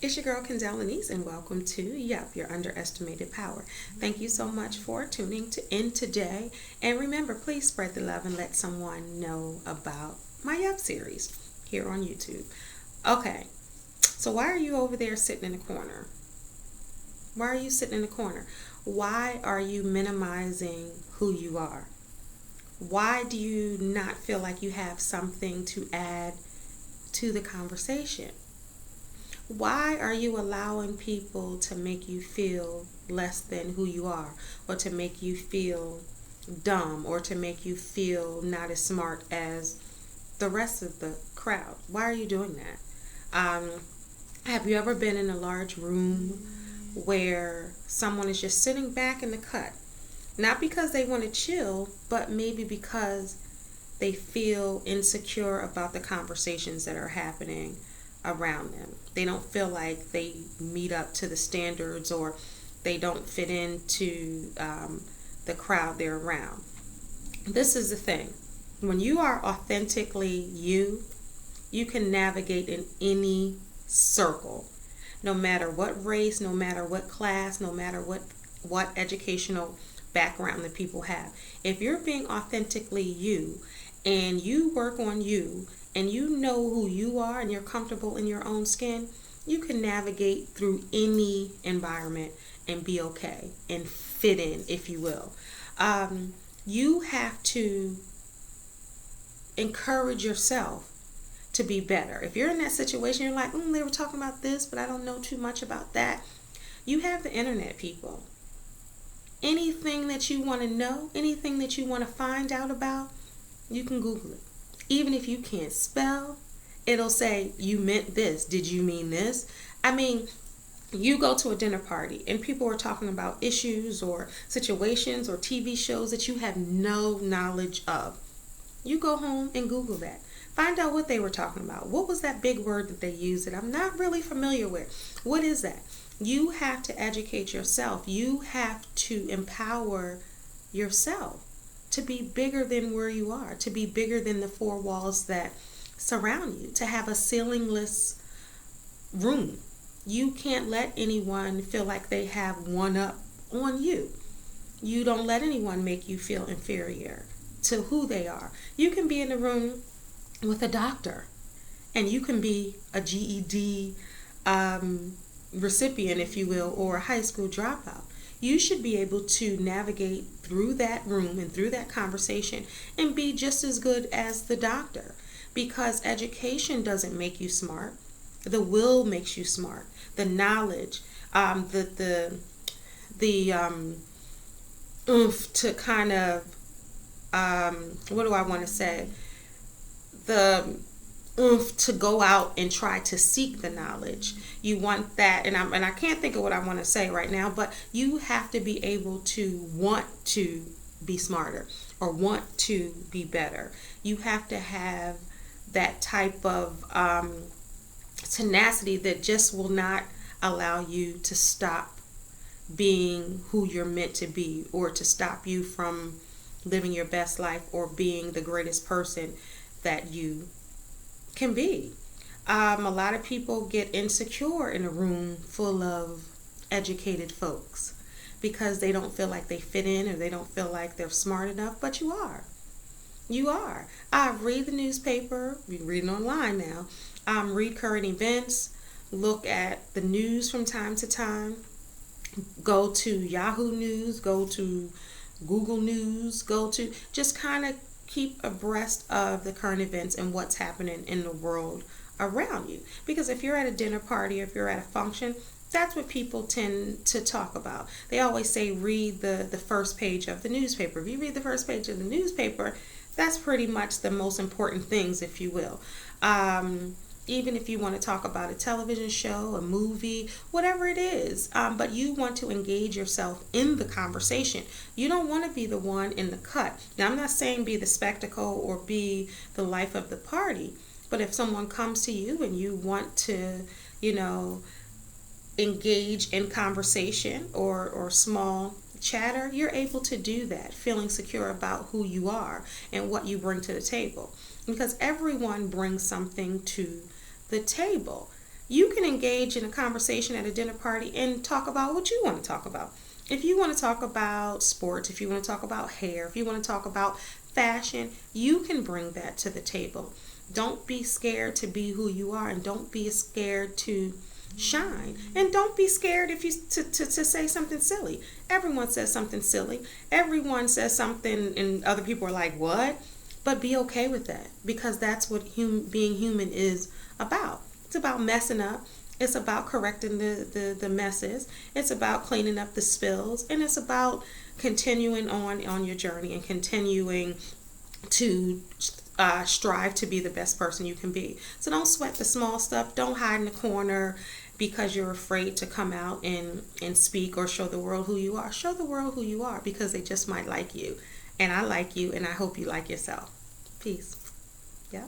It's your girl, Kendell Lenice, and welcome to Y.U.P, your underestimated power. Thank you so much for tuning in today. And remember, please spread the love and let someone know about my Y.U.P series here on YouTube. Okay, so why are you over there sitting in the corner? Why are you sitting in the corner? Why are you minimizing who you are? Why do you not feel like you have something to add to the conversation? Why are you allowing people to make you feel less than who you are, or to make you feel dumb, or to make you feel not as smart as the rest of the crowd? Why are you doing that? Have you ever been in a large room where someone is just sitting back in the cut? Not because they want to chill, but maybe because they feel insecure about the conversations that are happening around them. They don't feel like they meet up to the standards, or they don't fit into the crowd they're around. This is the thing. When you are authentically you, you can navigate in any circle, no matter what race, no matter what class, no matter what educational background that people have. If you're being authentically you and you work on you and you know who you are and you're comfortable in your own skin, you can navigate through any environment and be okay and fit in, if you will. You have to encourage yourself to be better. If you're in that situation, you're like, they were talking about this, but I don't know too much about that. You have the internet, people. Anything that you want to know, anything that you want to find out about, you can Google it. Even if you can't spell, it'll say, you meant this. Did you mean this? I mean, you go to a dinner party and people are talking about issues or situations or TV shows that you have no knowledge of. You go home and Google that. Find out what they were talking about. What was that big word that they used that I'm not really familiar with? What is that? You have to educate yourself. You have to empower yourself to be bigger than where you are, to be bigger than the four walls that surround you, to have a ceilingless room. You can't let anyone feel like they have one up on you. You don't let anyone make you feel inferior to who they are. You can be in a room with a doctor and you can be a GED recipient, if you will, or a high school dropout. You should be able to navigate through that room and through that conversation and be just as good as the doctor, because education doesn't make you smart. The will makes you smart. The knowledge, the oomph to kind of, what do I want to say? The oomph to go out and try to seek the knowledge. You want that, and I can't think of what I want to say right now, but you have to be able to want to be smarter or want to be better. You have to have that type of tenacity that just will not allow you to stop being who you're meant to be, or to stop you from living your best life or being the greatest person that you can be. A lot of people get insecure in a room full of educated folks because they don't feel like they fit in, or they don't feel like they're smart enough, but you are. You are. Read the newspaper. You can read it online now. Read current events. Look at the news from time to time. Go to Yahoo News. Go to Google News. Just kind of keep abreast of the current events and what's happening in the world around you. Because if you're at a dinner party, or if you're at a function, that's what people tend to talk about. They always say read the first page of the newspaper. If you read the first page of the newspaper, that's pretty much the most important things, if you will. Even if you want to talk about a television show, a movie, whatever it is, but you want to engage yourself in the conversation. You don't want to be the one in the cut. Now, I'm not saying be the spectacle or be the life of the party, but if someone comes to you and you want to, engage in conversation or small chatter, you're able to do that, feeling secure about who you are and what you bring to the table. Because everyone brings something to the table. You can engage in a conversation at a dinner party and talk about what you want to talk about. If you want to talk about sports, if you want to talk about hair, if you want to talk about fashion, you can bring that to the table. Don't be scared to be who you are, and don't be scared to shine. And don't be scared if you to say something silly. Everyone says something silly. Everyone says something and other people are like, what? But be okay with that, because that's what being human is about. It's about messing up. It's about correcting the messes. It's about cleaning up the spills. And it's about continuing on your journey and continuing to strive to be the best person you can be. So don't sweat the small stuff. Don't hide in the corner because you're afraid to come out and speak or show the world who you are. Show the world who you are, because they just might like you. And I like you, and I hope you like yourself. Peace. Yeah.